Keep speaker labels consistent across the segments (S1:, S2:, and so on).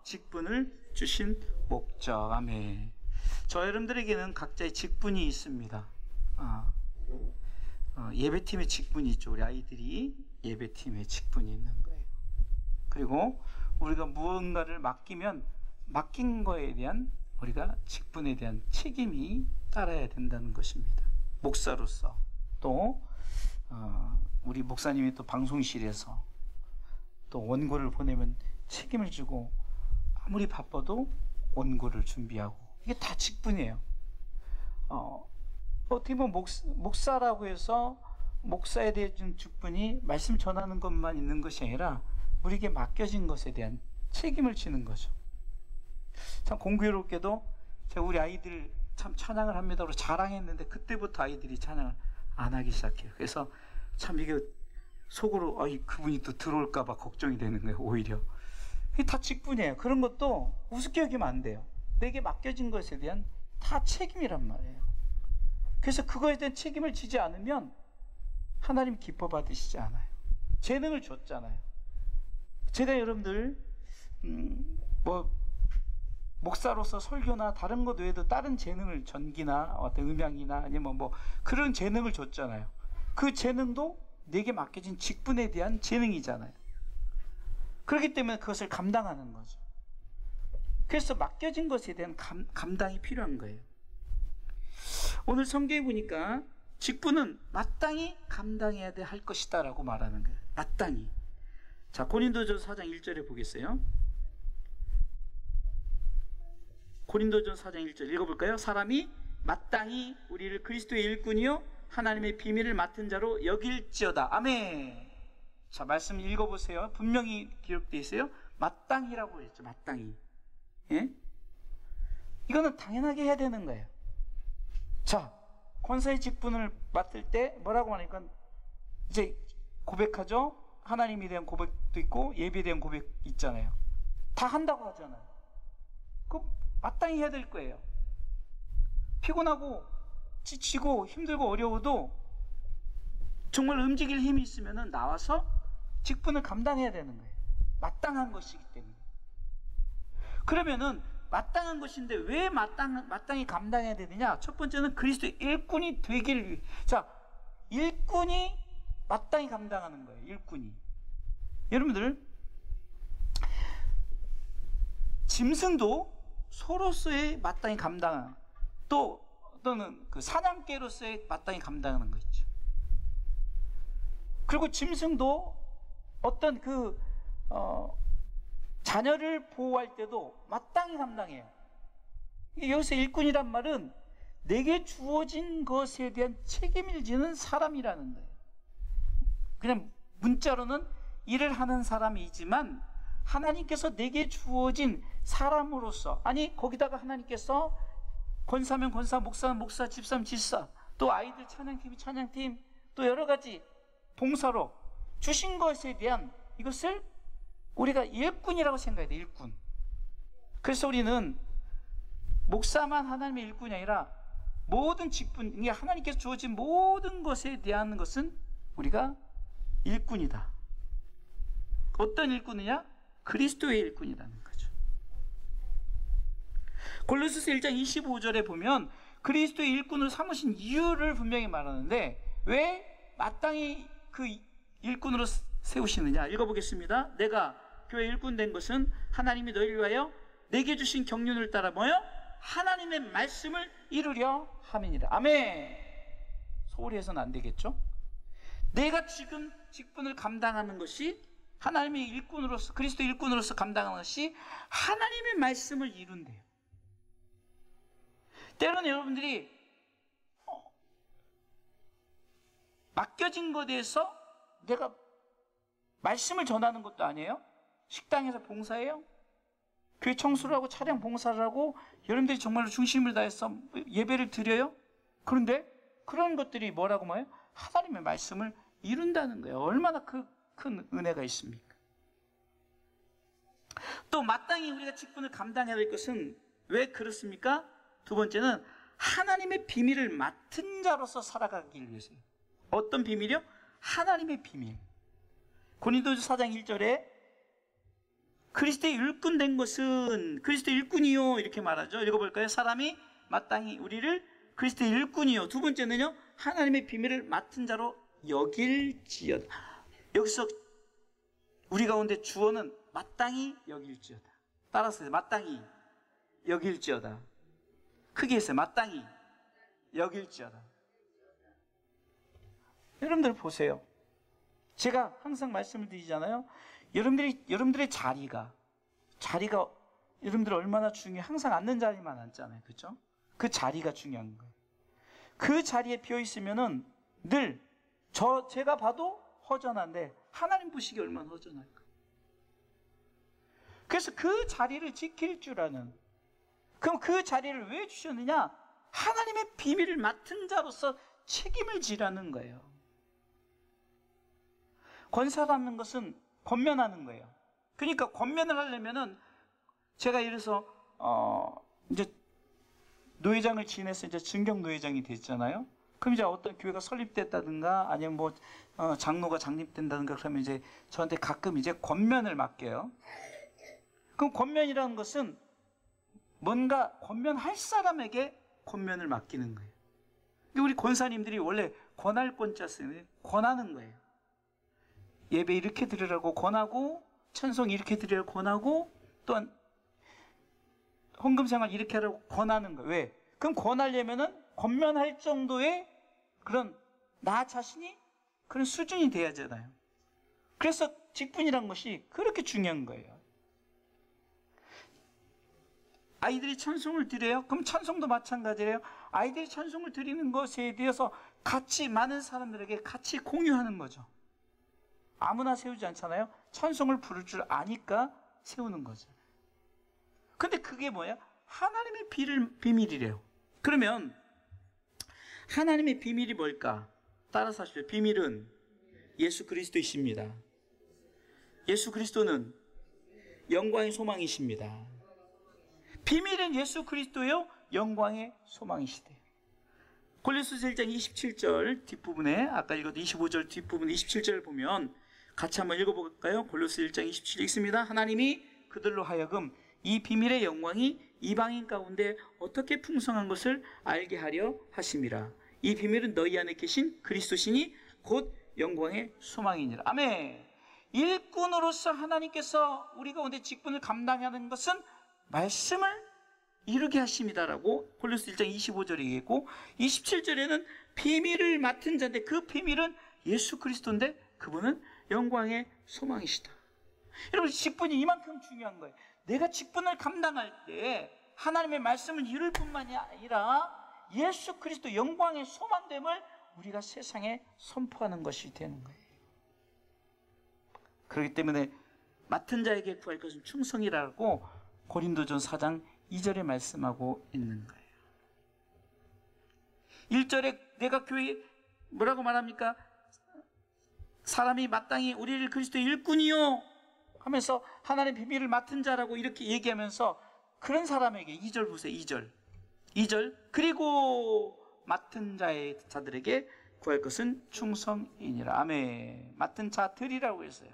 S1: 직분을 주신 목적. 아멘. 저 여러분들에게는 각자의 직분이 있습니다. 예배팀의 직분이 있죠. 우리 아이들이 예배팀의 직분이 있는 거예요. 그리고 우리가 무언가를 맡기면 맡긴 거에 대한 우리가 직분에 대한 책임이 따라야 된다는 것입니다. 목사로서 또 우리 목사님이 또 방송실에서 또 원고를 보내면 책임을 지고 아무리 바빠도 원고를 준비하고 이게 다 직분이에요. 어떻게 보면 목사라고 해서 목사에 대한 직분이 말씀 전하는 것만 있는 것이 아니라 우리에게 맡겨진 것에 대한 책임을 지는 거죠. 참 공교롭게도 제가 우리 아이들 참 찬양을 합니다로 자랑했는데 그때부터 아이들이 찬양을 안 하기 시작해요. 그래서 참 이게 속으로 그분이 또 들어올까 봐 걱정이 되는 거예요. 오히려 이게 다 직분이에요. 그런 것도 우습게 여기면 안 돼요. 내게 맡겨진 것에 대한 다 책임이란 말이에요. 그래서 그거에 대한 책임을 지지 않으면 하나님 기뻐 받으시지 않아요. 재능을 줬잖아요. 제가 여러분들 목사로서 설교나 다른 것 외에도 다른 재능을 전기나 어떤 음향이나 아니면 그런 재능을 줬잖아요. 그 재능도 내게 맡겨진 직분에 대한 재능이잖아요. 그렇기 때문에 그것을 감당하는 거죠. 그래서 맡겨진 것에 대한 감당이 필요한 거예요. 오늘 성경에 보니까 직분은 마땅히 감당해야 할 것이다 라고 말하는 거예요. 마땅히. 자, 고린도전서 4장 1절에 보겠어요. 고린도전서 4장 1절 읽어볼까요? 사람이 마땅히 우리를 그리스도의 일꾼이요 하나님의 비밀을 맡은 자로 여길지어다. 아멘. 자, 말씀 읽어보세요. 분명히 기록되어 있어요. 마땅히라고 했죠. 마땅히. 예? 이거는 당연하게 해야 되는 거예요. 자, 권사의 직분을 맡을 때 뭐라고 하니까 이제 고백하죠. 하나님에 대한 고백도 있고 예배에 대한 고백 있잖아요. 다 한다고 하잖아요. 그 마땅히 해야 될 거예요. 피곤하고 지치고 힘들고 어려워도 정말 움직일 힘이 있으면 나와서 직분을 감당해야 되는 거예요. 마땅한 것이기 때문에. 그러면은 마땅한 것인데 왜 마땅히 감당해야 되느냐? 첫 번째는 그리스도의 일꾼이 되기를 위해. 자, 일꾼이 마땅히 감당하는 거예요. 일꾼이. 여러분들, 짐승도 소로서의 마땅히 감당하는, 또는 그 사냥개로서의 마땅히 감당하는 거 있죠. 그리고 짐승도 어떤 자녀를 보호할 때도 마땅히 감당해요. 여기서 일꾼이란 말은 내게 주어진 것에 대한 책임을 지는 사람이라는 거예요. 그냥 문자로는 일을 하는 사람이지만 하나님께서 내게 주어진 사람으로서, 아니 거기다가 하나님께서 권사면 권사, 목사면 목사, 집사면 집사, 또 아이들 찬양팀이 찬양팀, 또 여러 가지 봉사로 주신 것에 대한 이것을 우리가 일꾼이라고 생각해야 돼. 일꾼. 그래서 우리는 목사만 하나님의 일꾼이 아니라 모든 직분, 이게 하나님께서 주어진 모든 것에 대한 것은 우리가 일꾼이다. 어떤 일꾼이냐? 그리스도의 일꾼이라는 거죠. 골로새서 1장 25절에 보면 그리스도의 일꾼을 삼으신 이유를 분명히 말하는데 왜 마땅히 그 일꾼으로 세우시느냐? 읽어보겠습니다. 내가 교회 일꾼 된 것은 하나님이 너희를 위하여 내게 주신 경륜을 따라 뭐요? 하나님의 말씀을 이루려 함이니라. 아멘. 소홀히 해서는 안 되겠죠? 내가 지금 직분을 감당하는 것이 하나님의 일꾼으로서, 그리스도 일꾼으로서 감당하는 것이 하나님의 말씀을 이룬대요. 때로는 여러분들이 맡겨진 것에 대해서 내가 말씀을 전하는 것도 아니에요? 식당에서 봉사해요? 교회 청소를 하고 차량 봉사를 하고 여러분들이 정말로 중심을 다해서 예배를 드려요? 그런데 그런 것들이 뭐라고 말해요? 하나님의 말씀을 이룬다는 거예요. 얼마나 큰 은혜가 있습니까? 또 마땅히 우리가 직분을 감당해야 될 것은 왜 그렇습니까? 두 번째는 하나님의 비밀을 맡은 자로서 살아가기 위해서요. 어떤 비밀이요? 하나님의 비밀. 고린도전서 4장 1절에 그리스도의 일꾼 된 것은 그리스도의 일꾼이요 이렇게 말하죠. 읽어볼까요? 사람이 마땅히 우리를 그리스도의 일꾼이요. 두 번째는요, 하나님의 비밀을 맡은 자로 여길지어다. 여기서 우리 가운데 주어는 마땅히 여길지어다. 따라서 마땅히 여길지어다. 크게 했어요. 마땅히 여길지어다. 여러분들 보세요. 제가 항상 말씀을 드리잖아요. 여러분들의 자리가 여러분들 얼마나 중요해. 항상 앉는 자리만 앉잖아요. 그렇죠? 그 자리가 중요한 거예요. 그 자리에 비어 있으면은 늘 제가 봐도 허전한데 하나님 보시기 얼마나 허전할까. 그래서 그 자리를 지킬 줄 아는, 그럼 그 자리를 왜 주셨느냐? 하나님의 비밀을 맡은 자로서 책임을 지라는 거예요. 권사라는 것은 권면하는 거예요. 그러니까 권면을 하려면은 제가 예를 들어서 이제 노회장을 지내서 이제 증경 노회장이 됐잖아요. 그럼 이제 어떤 교회가 설립됐다든가 아니면 뭐 장로가 장립된다든가 그러면 이제 저한테 가끔 이제 권면을 맡겨요. 그럼 권면이라는 것은 뭔가 권면할 사람에게 권면을 맡기는 거예요. 우리 권사님들이 원래 권할 권자 쓰면 권하는 거예요. 예배 이렇게 드리라고 권하고, 찬송 이렇게 드리라고 권하고, 또한 헌금생활 이렇게 하라고 권하는 거예요. 왜? 그럼 권하려면은 권면할 정도의 그런 나 자신이 그런 수준이 돼야 하잖아요. 그래서 직분이란 것이 그렇게 중요한 거예요. 아이들이 찬송을 드려요? 그럼 찬송도 마찬가지예요. 아이들이 찬송을 드리는 것에 대해서 같이 많은 사람들에게 같이 공유하는 거죠. 아무나 세우지 않잖아요. 찬송을 부를 줄 아니까 세우는 거죠. 근데 그게 뭐야? 하나님의 비밀이래요. 그러면 하나님의 비밀이 뭘까? 따라서 하십시오. 비밀은 예수 그리스도이십니다. 예수 그리스도는 영광의 소망이십니다. 비밀은 예수 그리스도요, 영광의 소망이시대요. 골로새서 1장 27절 뒷부분에, 아까 읽었던 25절 뒷부분 27절을 보면 같이 한번 읽어볼까요? 골로새 1장 27절 읽습니다. 하나님이 그들로 하여금 이 비밀의 영광이 이방인 가운데 어떻게 풍성한 것을 알게 하려 하심이라. 이 비밀은 너희 안에 계신 그리스도시니 곧 영광의 소망이니라. 아멘. 일꾼으로서 하나님께서 우리 가운데 직분을 감당하는 것은 말씀을 이루게 하심이다라고 골로새 1장 25절에 얘기했고, 27절에는 비밀을 맡은 자인데 그 비밀은 예수 그리스도인데 그분은 영광의 소망이시다. 여러분, 직분이 이만큼 중요한 거예요. 내가 직분을 감당할 때 하나님의 말씀을 이룰 뿐만이 아니라 예수 그리스도 영광의 소망됨을 우리가 세상에 선포하는 것이 되는 거예요. 그렇기 때문에 맡은 자에게 구할 것은 충성이라고 고린도전서 4장 2절에 말씀하고 있는 거예요. 1절에 내가 교회에 뭐라고 말합니까? 사람이 마땅히 우리를 그리스도의 일꾼이요 하면서 하나님의 비밀을 맡은 자라고 이렇게 얘기하면서 그런 사람에게 2절 보세요. 2절 그리고 맡은 자들에게 구할 것은 충성이니라. 아멘. 맡은 자들이라고 했어요.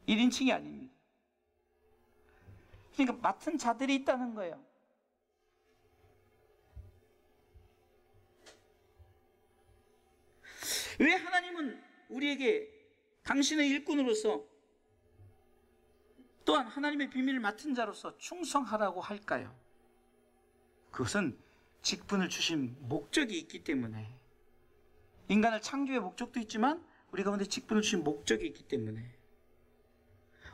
S1: 1인칭이 아닙니다. 그러니까 맡은 자들이 있다는 거예요. 왜 하나님은 우리에게 당신의 일꾼으로서 또한 하나님의 비밀을 맡은 자로서 충성하라고 할까요? 그것은 직분을 주신 목적이 있기 때문에, 인간을 창조의 목적도 있지만 우리 가운데 직분을 주신 목적이 있기 때문에.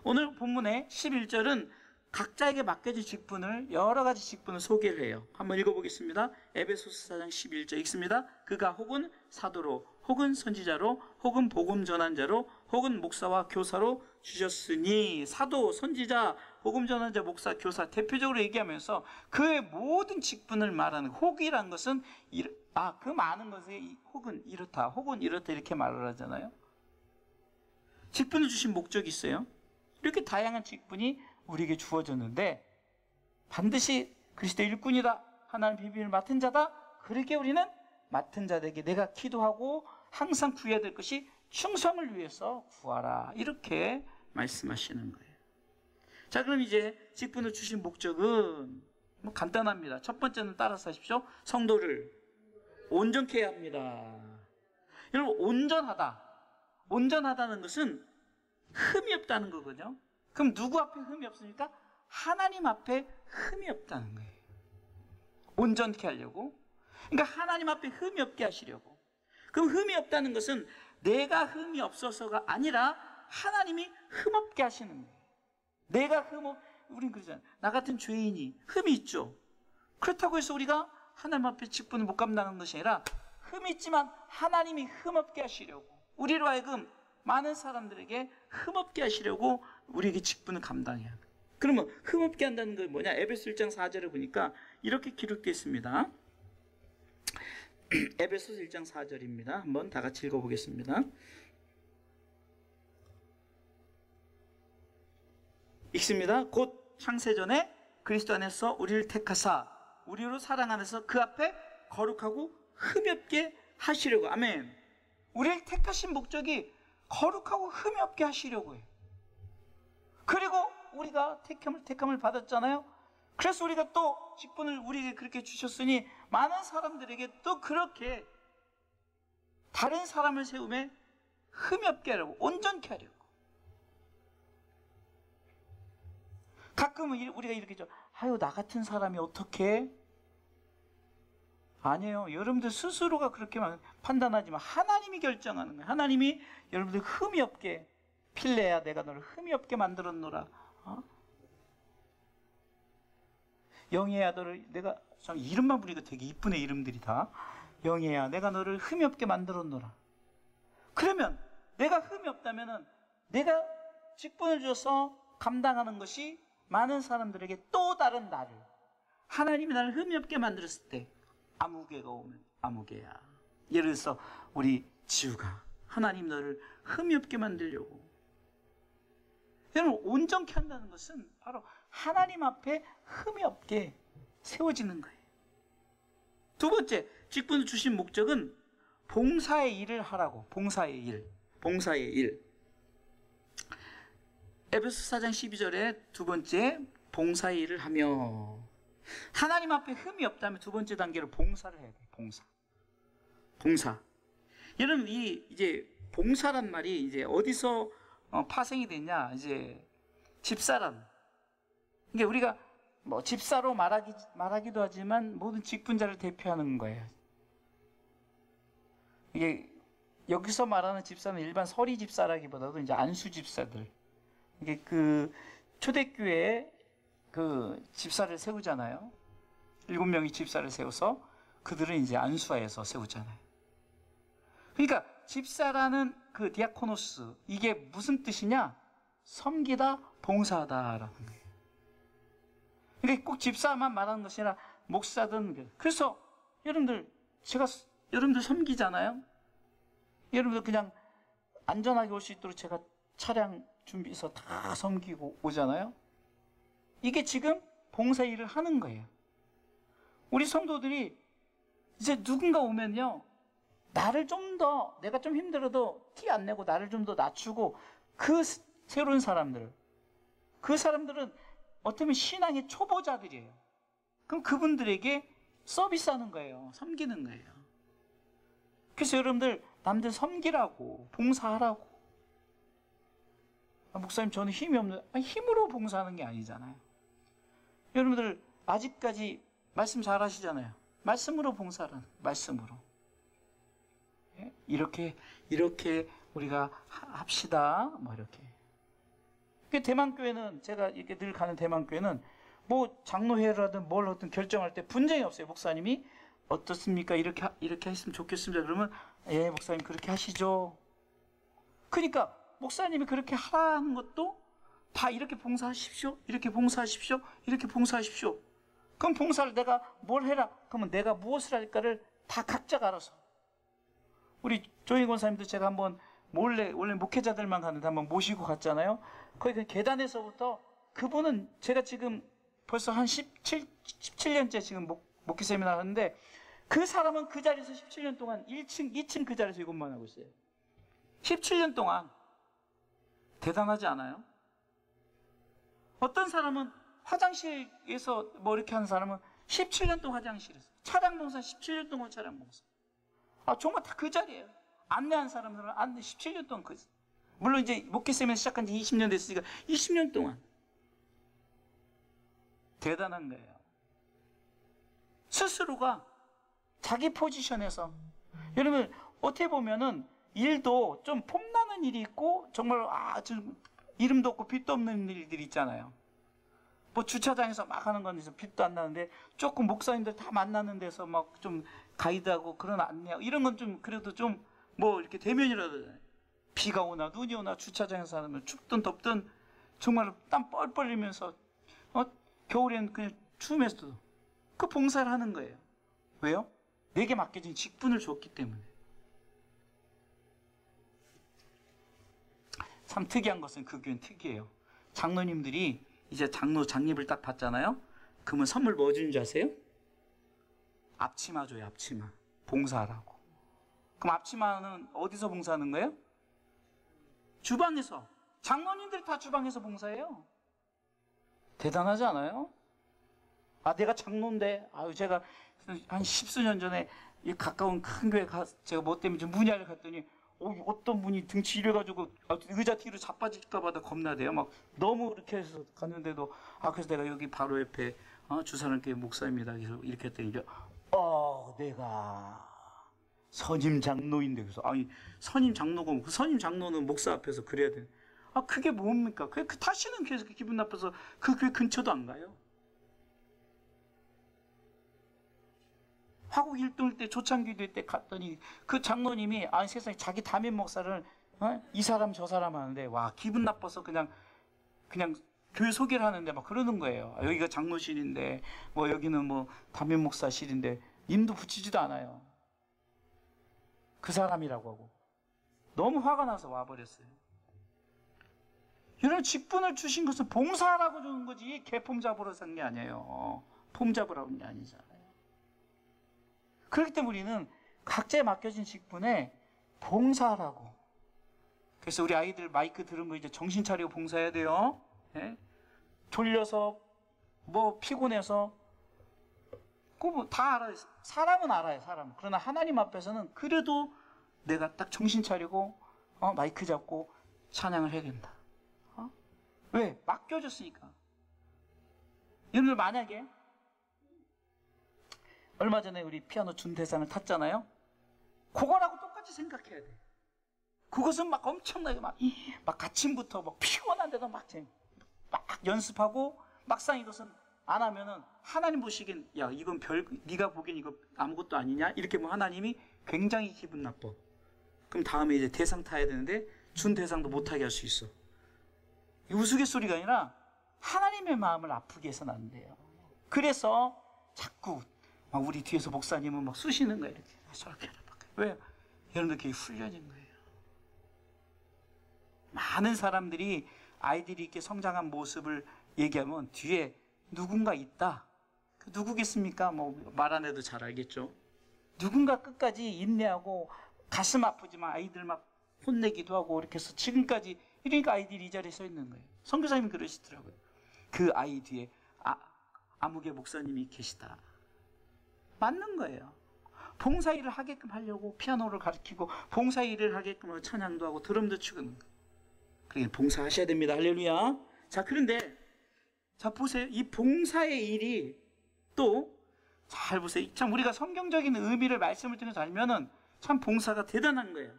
S1: 오늘 본문의 11절은 각자에게 맡겨진 직분을, 여러 가지 직분을 소개를 해요. 한번 읽어보겠습니다. 에베소서 4장 11절 읽습니다. 그가 혹은 사도로, 혹은 선지자로, 혹은 복음 전환자로, 혹은 목사와 교사로 주셨으니. 사도, 선지자, 복음 전환자, 목사, 교사 대표적으로 얘기하면서 그의 모든 직분을 말하는, 혹이란 것은 그 많은 것에 혹은 이렇다, 혹은 이렇다 이렇게 말을 하잖아요. 직분을 주신 목적이 있어요. 이렇게 다양한 직분이 우리에게 주어졌는데 반드시 그리스도의 일꾼이다, 하나님 비밀을 맡은 자다, 그렇게 우리는 맡은 자들에게 내가 기도하고 항상 구해야 될 것이 충성을 위해서 구하라, 이렇게 말씀하시는 거예요. 자, 그럼 이제 직분을 주신 목적은 뭐 간단합니다. 첫 번째는 따라서 하십시오. 성도를 온전케 해야 합니다. 여러분, 온전하다는 것은 흠이 없다는 거거든요. 그럼 누구 앞에 흠이 없습니까? 하나님 앞에 흠이 없다는 거예요. 온전케 하려고. 그러니까 하나님 앞에 흠이 없게 하시려고. 그럼 흠이 없다는 것은 내가 흠이 없어서가 아니라 하나님이 흠 없게 하시는 거예요. 내가 우린 그러잖아요. 나 같은 죄인이 흠이 있죠. 그렇다고 해서 우리가 하나님 앞에 직분을 못 감당하는 것이 아니라 흠이 있지만 하나님이 흠 없게 하시려고, 우리로 하여금 많은 사람들에게 흠 없게 하시려고 우리에게 직분을 감당해야 합니다. 그러면 흠 없게 한다는 건 뭐냐? 에베소 1장 4절을 보니까 이렇게 기록되어 있습니다. 에베소서 1장 4절입니다. 한번 다 같이 읽어보겠습니다. 읽습니다. 곧 창세전에 그리스도 안에서 우리를 택하사 우리로 사랑 안에서 그 앞에 거룩하고 흠이 없게 하시려고. 아멘. 우리를 택하신 목적이 거룩하고 흠이 없게 하시려고 해요. 그리고 우리가 택함을 받았잖아요. 그래서 우리가 또 직분을 우리에게 그렇게 주셨으니 많은 사람들에게 또 그렇게 다른 사람을 세우며 흠이 없게 하려고, 온전케 하려고. 가끔은 우리가 이렇게 아유, 나 같은 사람이 어떻게? 아니에요. 여러분들 스스로가 그렇게 판단하지만 하나님이 결정하는 거예요. 하나님이 여러분들 흠이 없게, 필레야 내가 너를 흠이 없게 만들었노라. 영예야 너를 내가, 참 이름만 부르니까 되게 이쁘네, 이름들이 다. 영예야 내가 너를 흠이 없게 만들었노라. 그러면 내가 흠이 없다면은 내가 직분을 줘서 감당하는 것이 많은 사람들에게 또 다른 나를, 하나님이 나를 흠이 없게 만들었을 때 아무개가 오면 아무개야. 예를 들어서 우리 지우가 하나님 너를 흠이 없게 만들려고. 여러분, 온전케 한다는 것은 바로 하나님 앞에 흠이 없게 세워지는 거예요. 두 번째, 직분을 주신 목적은 봉사의 일을 하라고. 봉사의 일. 에베소 4장 12절에 두 번째, 봉사의 일을 하며. 하나님 앞에 흠이 없다면 두 번째 단계로 봉사를 해야 돼요. 봉사. 여러분, 이제 봉사란 말이 이제 어디서 파생이 됐냐? 이제 집사람. 그러니까 우리가 뭐 집사로 말하기도 하지만 모든 직분자를 대표하는 거예요. 이게 여기서 말하는 집사는 일반 서리 집사라기보다도 이제 안수 집사들. 이게 그 초대교회에 그 집사를 세우잖아요. 7명이 집사를 세워서 그들은 이제 안수하에서 세우잖아요. 그러니까 집사라는 그 디아코노스, 이게 무슨 뜻이냐? 섬기다, 봉사하다라는 거예요. 그러니까 꼭 집사만 말하는 것이 아니라 목사든. 그래서 여러분들, 제가 여러분들 섬기잖아요. 여러분들 그냥 안전하게 올 수 있도록 제가 차량 준비해서 다 섬기고 오잖아요. 이게 지금 봉사 일을 하는 거예요. 우리 성도들이 이제 누군가 오면요, 나를 좀 더, 내가 좀 힘들어도 티 안 내고 나를 좀 더 낮추고, 그 새로운 사람들은 어쩌면 신앙의 초보자들이에요. 그럼 그분들에게 서비스하는 거예요. 섬기는 거예요. 그래서 여러분들, 남들 섬기라고, 봉사하라고. 목사님, 저는 힘이 없는데, 힘으로 봉사하는 게 아니잖아요. 여러분들 아직까지 말씀 잘 하시잖아요. 말씀으로 봉사하는, 말씀으로. 이렇게 우리가 합시다. 뭐 이렇게. 대만교회는, 제가 이렇게 늘 가는 대만교회는 뭐 장로회라든 뭘 하든 결정할 때 분쟁이 없어요. 목사님이 어떻습니까? 이렇게 했으면 좋겠습니다. 그러면 예, 목사님 그렇게 하시죠. 그러니까 목사님이 그렇게 하라는 것도 다 이렇게 봉사하십시오. 이렇게 봉사하십시오. 이렇게 봉사하십시오. 그럼 봉사를 내가 뭘 해라? 그러면 내가 무엇을 할까를 다 각자가 알아서. 우리 조인 권사님도 제가 한번 원래 목회자들만 가는데 한번 모시고 갔잖아요. 거기 그 계단에서부터, 그분은 제가 지금 벌써 한 17년째 지금 목회 세미나 하는데, 그 사람은 그 자리에서 17년 동안 1층, 2층 그 자리에서 이것만 하고 있어요. 17년 동안 대단하지 않아요? 어떤 사람은 화장실에서 뭐 이렇게 하는 사람은 17년 동안 화장실에서, 차량 봉사 17년 동안 차량 봉사. 정말 다 그 자리예요. 안내한 사람들은 안내 17년 동안 그, 물론 이제 목회쌤에서 시작한 지 20년 됐으니까 20년 동안. 대단한 거예요. 스스로가 자기 포지션에서. 여러분 어떻게 보면은 일도 좀 폼나는 일이 있고 정말 좀 이름도 없고 빛도 없는 일들이 있잖아요. 뭐 주차장에서 막 하는 건 빛도 안 나는데 조금 목사님들 다 만나는 데서 막 좀 가이드하고 그런 안내하고 이런 건 좀 그래도 좀 뭐 이렇게 대면이라도, 비가 오나 눈이 오나 주차장에서 하면 춥든 덥든 정말 땀 뻘뻘 흘리면서 겨울엔 그냥 추우면서도 그 봉사를 하는 거예요. 왜요? 내게 맡겨진 직분을 줬기 때문에. 참 특이한 것은 그 교회는 특이해요. 장로님들이 이제 장립을 딱 받잖아요. 그러면 선물 뭐 주는 줄 아세요? 앞치마 줘요. 앞치마. 봉사하라고. 그럼 앞치마는 어디서 봉사하는 거예요? 주방에서. 장로님들이 다 주방에서 봉사해요. 대단하지 않아요? 내가 장로인데, 제가 한 십수년 전에 이 가까운 큰 교회 제가 뭐 때문에 좀 문의하러 갔더니 어떤 분이 등치 이래가지고 의자 뒤로 자빠질까봐 겁나대요. 막 너무 이렇게 해서 갔는데도 그래서 내가 여기 바로 옆에 주사랑교회 목사입니다. 그래서 이렇게 했더니 내가 선임 장로인데, 그래서 선임 장로고 선임 장로는 목사 앞에서 그래야 돼. 그게 뭡니까? 다시는 계속 기분 나빠서 그 교회 근처도 안 가요. 화곡 1동일 때 조창기도 때 갔더니 그 장로님이 세상에 자기 담임 목사를 이 사람 저 사람 하는데 기분 나빠서 그냥 교회 소개를 하는데 막 그러는 거예요. 여기가 장로실인데 뭐 여기는 뭐 담임 목사실인데 임도 붙이지도 않아요. 그 사람이라고 하고 너무 화가 나서 와버렸어요. 이런 직분을 주신 것은 봉사하라고 주는 거지 개폼 잡으러 산 게 아니에요. 폼 잡으라고 한 게 아니잖아요. 그렇기 때문에 우리는 각자에 맡겨진 직분에 봉사하라고. 그래서 우리 아이들 마이크 들은 거 이제 정신 차리고 봉사해야 돼요. 예? 졸려서 뭐 피곤해서 그거 다 알아요. 사람은 알아요. 사람. 그러나 하나님 앞에서는 그래도 내가 딱 정신 차리고 마이크 잡고 찬양을 해야 된다. 왜? 맡겨줬으니까. 여러분들 만약에 얼마 전에 우리 피아노 준대상을 탔잖아요. 그거라고 똑같이 생각해야 돼. 그것은 막 엄청나게 막 아침부터 막 피곤한데도 막 연습하고 막상 이것은 안 하면은 하나님 보시기엔 이건 네가 보기엔 이거 아무것도 아니냐? 이렇게 보면 하나님이 굉장히 기분 나빠. 그럼 다음에 이제 대상 타야 되는데 준대상도 못하게 할 수 있어. 우스갯소리가 아니라 하나님의 마음을 아프게 해서는 안 돼요. 그래서 자꾸 우리 뒤에서 목사님은 막 쑤시는 거예요. 이렇게. 저렇게. 왜? 여러분들 그게 훈련인 거예요. 많은 사람들이 아이들이 이렇게 성장한 모습을 얘기하면 뒤에 누군가 있다. 누구겠습니까? 말 안 해도 잘 알겠죠. 누군가 끝까지 인내하고 가슴 아프지만 아이들 막 혼내기도 하고 이렇게 해서 지금까지 이러니까 아이들이 이 자리에 서 있는 거예요. 선교사님이 그러시더라고요. 그 아이 뒤에 아무개 목사님이 계시다. 맞는 거예요. 봉사일을 하게끔 하려고 피아노를 가르치고 봉사일을 하게끔 찬양도 하고 드럼도 치고 있는 거예요. 그러니까 봉사하셔야 됩니다. 할렐루야. 자, 그런데 자 보세요. 이 봉사의 일이 또 잘 보세요. 참 우리가 성경적인 의미를 말씀을 통해서 알면은 참 봉사가 대단한 거예요.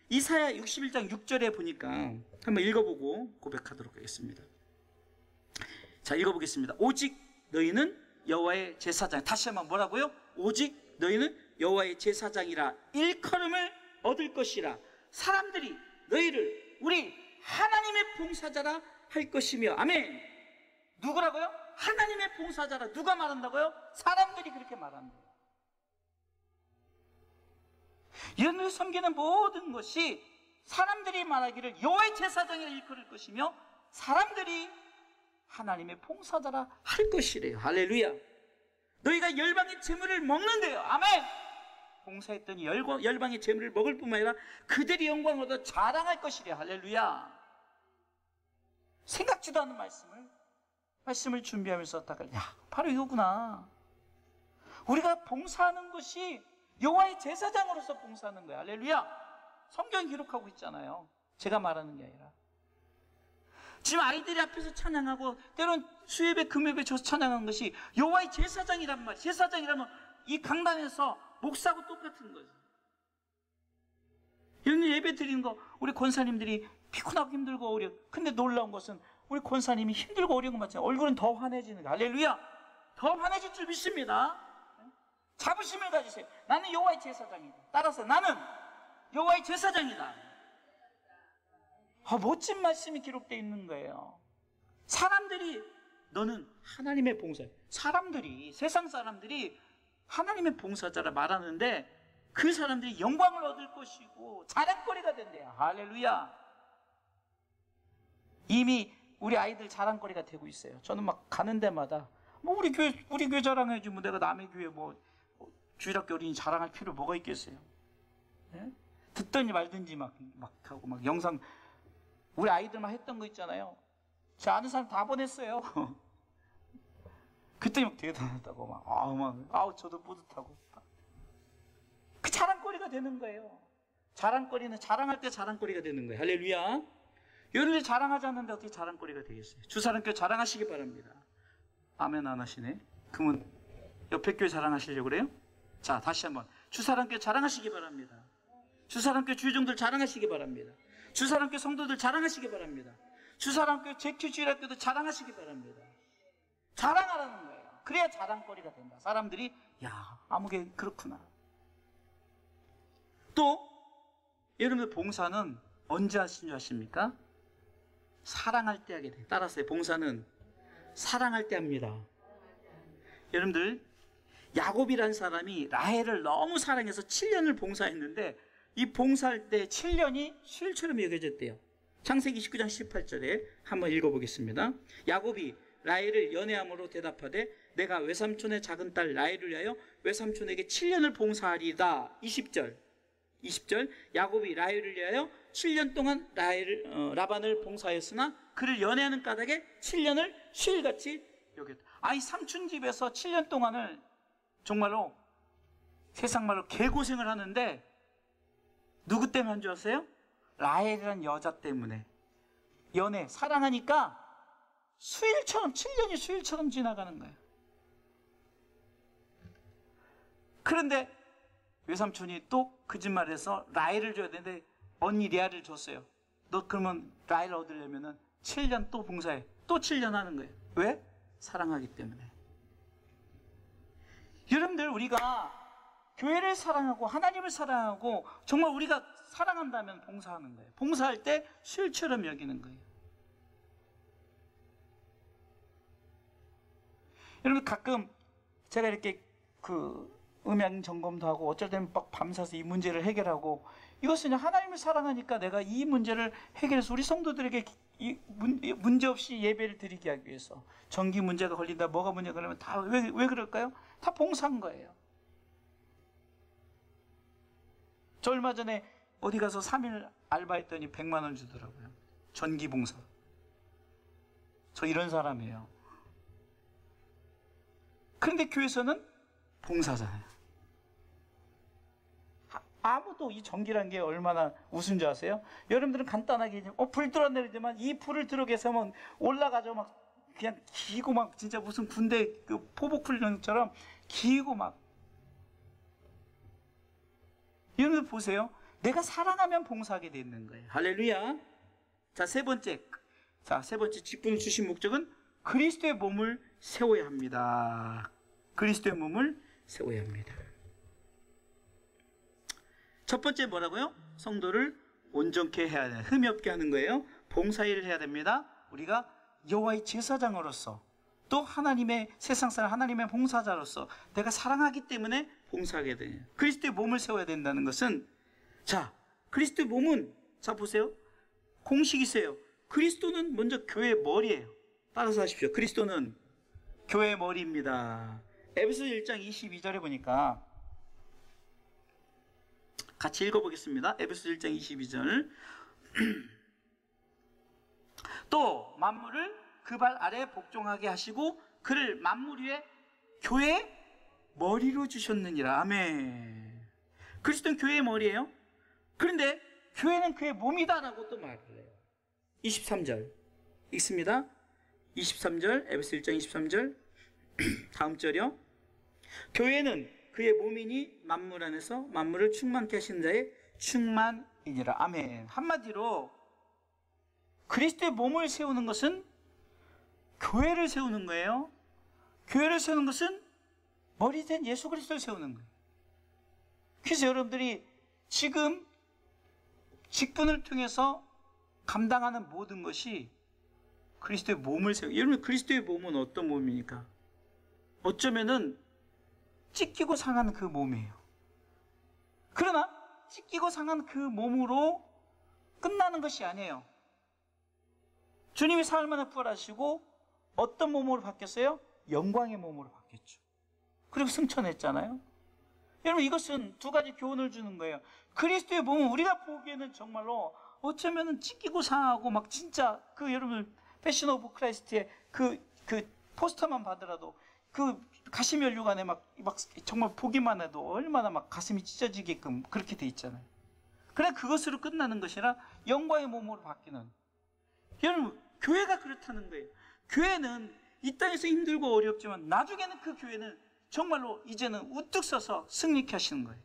S1: 이사야 61장 6절에 보니까 한번 읽어보고 고백하도록 하겠습니다. 자, 읽어보겠습니다. 오직 너희는 여호와의 제사장. 다시 한번 뭐라고요? 오직 너희는 여호와의 제사장이라 일컬음을 얻을 것이라. 사람들이 너희를 우리 하나님의 봉사자라 할 것이며. 아멘. 누구라고요? 하나님의 봉사자라. 누가 말한다고요? 사람들이 그렇게 말한다. 여러분을 섬기는 모든 것이 사람들이 말하기를 여호와의 제사장이라 일컬을 것이며 사람들이 하나님의 봉사자라 할 것이래요. 할렐루야. 너희가 열방의 재물을 먹는데요. 아멘. 봉사했더니 열방의 재물을 먹을 뿐만 아니라 그들이 영광을 얻어 자랑할 것이래. 할렐루야. 와닿지도 않은 말씀을 준비하면서 딱, 야, 바로 이거구나. 우리가 봉사하는 것이 여호와의 제사장으로서 봉사하는 거야. 할렐루야. 성경이 기록하고 있잖아요. 제가 말하는 게 아니라. 지금 아이들이 앞에서 찬양하고 때론 수예배 금요일에 저 찬양한 것이 여호와의 제사장이란 말이야. 제사장이라면 이 강단에서 목사하고 똑같은 거지. 이런 예배 드리는 거 우리 권사님들이 피곤하고 힘들고 어려워. 근데 놀라운 것은 우리 권사님이 힘들고 어려운 거 맞잖아요. 얼굴은 더 환해지는 거. 할렐루야. 더 환해질 줄 믿습니다. 자부심을 가지세요. 나는 여호와의 제사장이다. 따라서 나는 여호와의 제사장이다. 멋진 말씀이 기록되어 있는 거예요. 사람들이 너는 하나님의 봉사. 사람들이, 세상 사람들이 하나님의 봉사자라 말하는데 그 사람들이 영광을 얻을 것이고 자랑거리가 된대요. 할렐루야. 이미 우리 아이들 자랑거리가 되고 있어요. 저는 막 가는 데마다 뭐 우리 교회 자랑해야지 뭐 내가 남의 교회 뭐 주일학교 어린이 자랑할 필요 뭐가 있겠어요. 네? 듣든지 말든지 막 하고 막 영상 우리 아이들만 했던 거 있잖아요. 제 아는 사람 다 보냈어요. 그때 막 대단하다고 막 저도 뿌듯하고 그 자랑거리가 되는 거예요. 자랑거리는 자랑할 때 자랑거리가 되는 거예요. 할렐루야. 여러분이 자랑하지 않는데 어떻게 자랑거리가 되겠어요? 주사랑교회 자랑하시기 바랍니다. 아멘 안 하시네. 그러면 옆에 교회 자랑하시려고 그래요? 자, 다시 한번 주사랑교회 자랑하시기 바랍니다. 주사랑교회 주의종들 자랑하시기 바랍니다. 주사랑교회 성도들 자랑하시기 바랍니다. 주사랑교회 제큐주일학교도 자랑하시기 바랍니다. 자랑하라는 거예요. 그래야 자랑거리가 된다. 사람들이 야, 아무개 그렇구나. 또 여러분들 봉사는 언제 하신 줄 아십니까? 사랑할 때 하게 돼요. 따라서 봉사는 사랑할 때 합니다. 여러분들 야곱이라는 사람이 라헬을 너무 사랑해서 7년을 봉사했는데 이 봉사할 때 7년이 쉴처럼 여겨졌대요. 창세기 19장 18절에 한번 읽어보겠습니다. 야곱이 라헬을 연애함으로 대답하되 내가 외삼촌의 작은 딸 라헬을 위하여 외삼촌에게 7년을 봉사하리다. 20절 야곱이 라헬을 위하여 7년 동안 라반을 봉사했으나 그를 연애하는 까닭에 7년을 쉴같이 여겼다. 아이 삼촌 집에서 7년 동안을 정말로 세상 말로 개고생을 하는데 누구 때문에 한 줄 아세요? 라헬이라는 여자 때문에. 연애 사랑하니까 수일처럼 7년이 수일처럼 지나가는 거예요. 그런데 외삼촌이 또 거짓말해서 라헬을 줘야 되는데 언니 레아를 줬어요. 너 그러면 라헬을 얻으려면 7년 또 봉사해. 또 7년 하는 거예요. 왜? 사랑하기 때문에. 여러분들 우리가 교회를 사랑하고 하나님을 사랑하고 정말 우리가 사랑한다면 봉사하는 거예요. 봉사할 때 쉴처럼 여기는 거예요. 여러분 가끔 제가 이렇게 음향 점검도 하고 어쩔 때는 막 밤새서 이 문제를 해결하고 이것은 하나님을 사랑하니까 내가 이 문제를 해결해서 우리 성도들에게 문제 없이 예배를 드리게 하기 위해서 전기 문제가 걸린다 뭐가 문제가 걸리면 다 왜 그럴까요? 다 봉사한 거예요. 저 얼마 전에 어디 가서 3일 알바했더니 100만 원 주더라고요. 전기 봉사. 저 이런 사람이에요. 그런데 교회에서는 봉사잖아요. 아무도 이 전기란 게 얼마나 우스운 줄 아세요? 여러분들은 간단하게 불 들어내리지만 이 불을 들어게 하면 올라가죠. 막 그냥 기고 막 진짜 무슨 군대 포복 훈련처럼 기고 막. 여러분들 보세요. 내가 사랑하면 봉사하게 되는 거예요. 할렐루야. 자, 세 번째 직분을 주신 목적은 그리스도의 몸을 세워야 합니다. 그리스도의 몸을 세워야 합니다. 첫 번째 뭐라고요? 성도를 온전케 해야 돼요. 흠이 없게 하는 거예요. 봉사일을 해야 됩니다. 우리가 여호와의 제사장으로서 또 하나님의 세상사람 하나님의 봉사자로서 내가 사랑하기 때문에 봉사하게 돼요. 그리스도의 몸을 세워야 된다는 것은 자, 그리스도의 몸은 자 보세요. 공식이 있어요. 그리스도는 먼저 교회의 머리예요. 따라서 하십시오. 그리스도는 교회의 머리입니다. 에베소 1장 22절에 보니까 같이 읽어보겠습니다. 에베소 1장 22절 또 만물을 그 발 아래 복종하게 하시고 그를 만물 위에 교회의 머리로 주셨느니라. 아멘. 그리스도는 교회의 머리예요. 그런데 교회는 그의 몸이다라고 또 말을 해요. 23절 읽습니다. 23절, 에베소 1장 23절 다음 절이요. 교회는 그의 몸이니 만물 안에서 만물을 충만케 하시는 자의 충만이니라. 아멘. 한마디로 그리스도의 몸을 세우는 것은 교회를 세우는 거예요. 교회를 세우는 것은 머리 된 예수 그리스도를 세우는 거예요. 그래서 여러분들이 지금 직분을 통해서 감당하는 모든 것이 그리스도의 몸을 세우고, 여러분 그리스도의 몸은 어떤 몸입니까? 어쩌면은 찢기고 상한 그 몸이에요. 그러나 찢기고 상한 그 몸으로 끝나는 것이 아니에요. 주님이 사흘 만에 부활하시고 어떤 몸으로 바뀌었어요? 영광의 몸으로 바뀌었죠. 그리고 승천했잖아요. 여러분 이것은 두 가지 교훈을 주는 거예요. 그리스도의 몸은 우리가 보기에는 정말로 어쩌면은 찢기고 상하고 막 진짜 그 여러분 패션 오브 크라이스트의 그 포스터만 봐더라도 그 가시면류관에 막 정말 보기만 해도 얼마나 막 가슴이 찢어지게끔 그렇게 돼 있잖아요. 그래 그것으로 끝나는 것이라 영광의 몸으로 바뀌는. 여러분 교회가 그렇다는 거예요. 교회는 이 땅에서 힘들고 어렵지만 나중에는 그 교회는 정말로 이제는 우뚝 서서 승리케 하시는 거예요.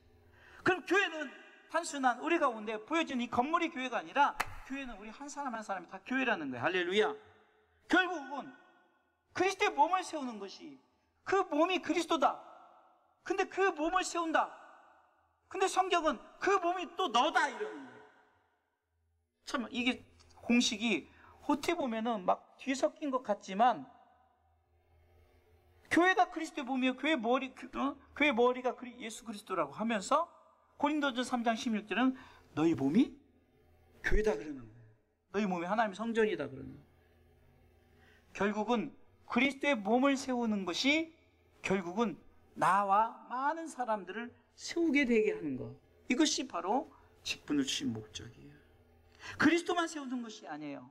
S1: 그럼 교회는 단순한 우리 가운데 보여지는 이 건물이 교회가 아니라 교회는 우리 한 사람 한 사람이 다 교회라는 거예요. 할렐루야. 결국은 그리스도의 몸을 세우는 것이, 그 몸이 그리스도다. 근데 그 몸을 세운다. 근데 성경은 그 몸이 또 너다 이러는 거예요. 참 이게 공식이 어떻게 보면은 막 뒤섞인 것 같지만 교회가 그리스도의 몸이요 교회 머리가 예수 그리스도라고 하면서 고린도전서 3장 16절은 너희 몸이 교회다 그러는 거예요. 너희 몸이 하나님의 성전이다 그러는 거예요. 결국은 그리스도의 몸을 세우는 것이 결국은 나와 많은 사람들을 세우게 되게 하는 것. 이것이 바로 직분을 주신 목적이에요. 그리스도만 세우는 것이 아니에요.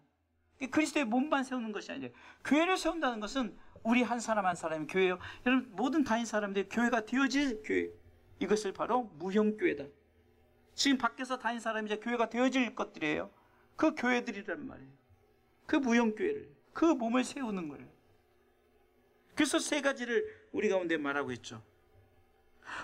S1: 그리스도의 몸만 세우는 것이 아니에요. 교회를 세운다는 것은 우리 한 사람 한 사람이 교회예요. 여러분 모든 다닌 사람들이 교회가 되어질 교회. 이것을 바로 무형교회다. 지금 밖에서 다닌 사람이 이제 교회가 되어질 것들이에요. 그 교회들이란 말이에요. 그 무형교회를, 그 몸을 세우는 거예요. 그래서 세 가지를 우리 가운데 말하고 있죠.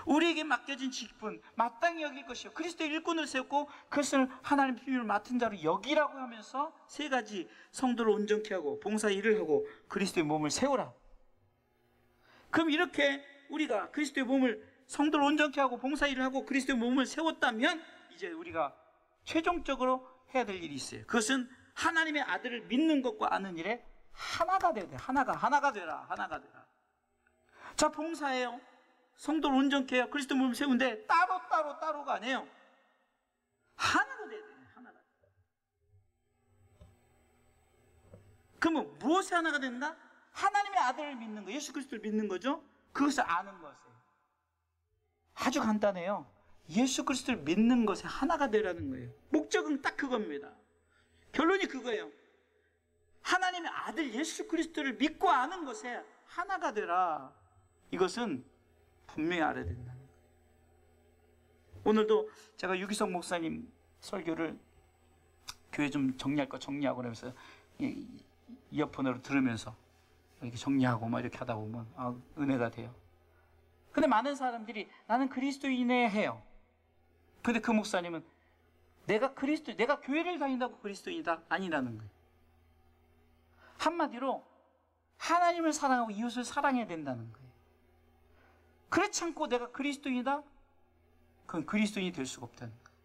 S1: 우리에게 맡겨진 직분 마땅히 여길 것이요 그리스도의 일꾼을 세웠고 그것을 하나님 비밀을 맡은 자로 여기라고 하면서 세 가지 성도를 온전케 하고 봉사 일을 하고 그리스도의 몸을 세우라. 그럼 이렇게 우리가 그리스도의 몸을 성도를 온전케 하고 봉사 일을 하고 그리스도의 몸을 세웠다면 이제 우리가 최종적으로 해야 될 일이 있어요. 그것은 하나님의 아들을 믿는 것과 아는 일에 하나가 돼야 돼. 하나가 되라. 자, 봉사해요. 성도를 온전케 해요. 그리스도 몸을 세우는데 따로가 아니에요. 하나가 돼야 돼요. 하나가. 그러면 무엇이 하나가 된다? 하나님의 아들을 믿는 거, 예수 그리스도를 믿는 거죠. 그것을 아는 것이에요. 아주 간단해요. 예수 그리스도를 믿는 것에 하나가 되라는 거예요. 목적은 딱 그겁니다. 결론이 그거예요. 하나님의 아들 예수 그리스도를 믿고 아는 것에 하나가 되라. 이것은 분명히 알아야 된다는 거예요. 오늘도 제가 유기성 목사님 설교를 교회 좀 정리할 거 정리하고 그러면서 이어폰으로 들으면서 이렇게 정리하고 막 이렇게 하다 보면 은혜가 돼요. 근데 많은 사람들이 나는 그리스도인이네 해요. 근데 그 목사님은 내가 교회를 다닌다고 그리스도인이다 아니라는 거예요. 한마디로 하나님을 사랑하고 이웃을 사랑해야 된다는 거예요. 그렇지 않고 내가 그리스도인이다? 그건 그리스도인이 될 수가 없다는 거예요.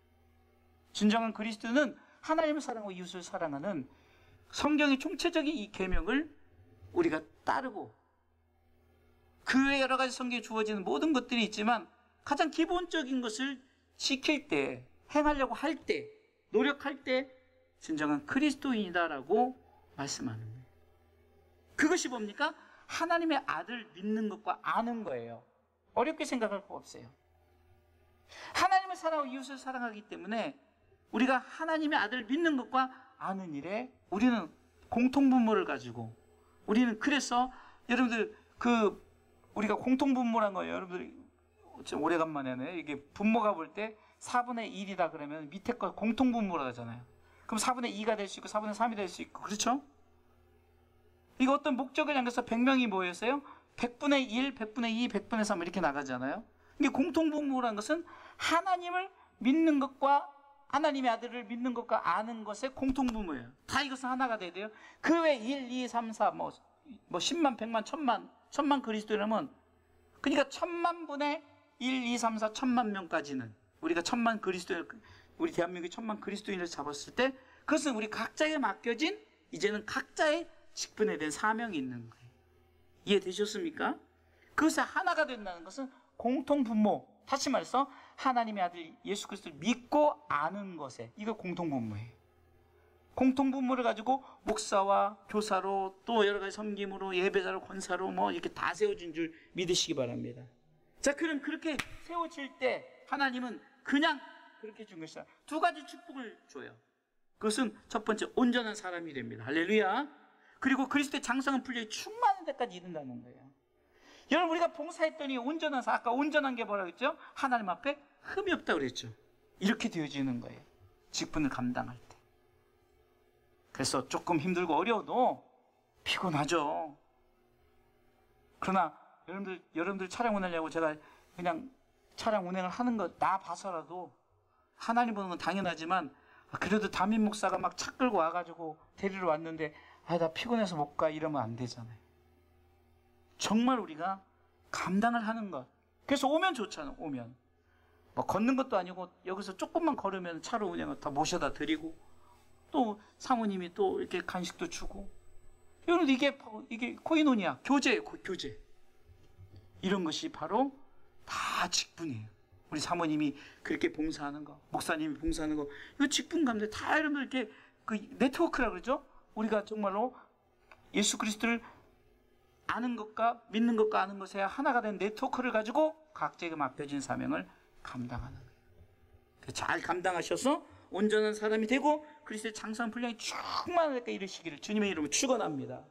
S1: 진정한 그리스도는 하나님을 사랑하고 이웃을 사랑하는 성경의 총체적인 이 계명을 우리가 따르고 그 외에 여러 가지 성경에 주어지는 모든 것들이 있지만 가장 기본적인 것을 지킬 때, 행하려고 할 때, 노력할 때 진정한 그리스도인이다라고 말씀하는 거예요. 그것이 뭡니까? 하나님의 아들 믿는 것과 아는 거예요. 어렵게 생각할 거 없어요. 하나님을 사랑하고 이웃을 사랑하기 때문에 우리가 하나님의 아들을 믿는 것과 아는 일에 우리는 공통분모를 가지고 우리는 그래서 여러분들 우리가 공통분모란 거예요. 여러분들 좀 오래간만에 이게 분모가 볼 때 4분의 1이다 그러면 밑에 거 공통분모라 하잖아요. 그럼 4분의 2가 될 수 있고 4분의 3이 될 수 있고 그렇죠? 이거 어떤 목적을 향해서 100명이 모였어요. 100분의 1, 100분의 2, 100분의 3 이렇게 나가잖아요. 이게 공통분모라는 것은 하나님을 믿는 것과 하나님의 아들을 믿는 것과 아는 것의 공통분모예요. 다 이것은 하나가 돼야 돼요. 그 외 1, 2, 3, 4, 뭐 10만, 100만, 1000만 그리스도인이라면 그러니까 1000만 분의 1, 2, 3, 4, 1000만 명까지는 우리가 1000만 그리스도인, 우리 대한민국이 1000만 그리스도인을 잡았을 때 그것은 우리 각자에 맡겨진 이제는 각자의 직분에 대한 사명이 있는 거예요. 이해되셨습니까? 그것이 하나가 된다는 것은 공통분모, 다시 말해서 하나님의 아들 예수 그리스도를 믿고 아는 것에 이거 공통분모예요. 공통분모를 가지고 목사와 교사로 또 여러 가지 섬김으로 예배자로 권사로 뭐 이렇게 다 세워진 줄 믿으시기 바랍니다. 자, 그럼 그렇게 세워질 때 하나님은 그냥 그렇게 준 것이 아니라 두 가지 축복을 줘요. 그것은 첫 번째 온전한 사람이 됩니다. 할렐루야. 그리고 그리스도의 장성한 분량이 충만한 데까지 이른다는 거예요. 여러분 우리가 봉사했더니 온전한 아까 온전한 게 뭐라고 했죠? 하나님 앞에 흠이 없다고 그랬죠. 이렇게 되어지는 거예요. 직분을 감당할 때. 그래서 조금 힘들고 어려워도 피곤하죠. 그러나 여러분들 차량 운행하려고 제가 그냥 차량 운행을 하는 거 나 봐서라도 하나님 보는 건 당연하지만 그래도 담임 목사가 막 차 끌고 와가지고 데리러 왔는데 나 피곤해서 못 가 이러면 안 되잖아요. 정말 우리가 감당을 하는 것. 그래서 오면 좋잖아. 오면 뭐 걷는 것도 아니고 여기서 조금만 걸으면 차로 운행을 다 모셔다 드리고 또 사모님이 또 이렇게 간식도 주고 여러분 이게 코이노니아 교제예요. 교제. 이런 것이 바로 다 직분이에요. 우리 사모님이 그렇게 봉사하는 거, 목사님이 봉사하는 거, 이거 직분 가운데 다 여러분들 이렇게 네트워크라고 그러죠. 우리가 정말로 예수 그리스도를 아는 것과 믿는 것과 아는 것에 하나가 된 네트워크를 가지고 각자에게 맡겨진 사명을 감당하는 거예요. 잘 감당하셔서 온전한 사람이 되고 그리스도의 장성한 분량이 충만하게 이르시기를 주님의 이름으로 축원합니다.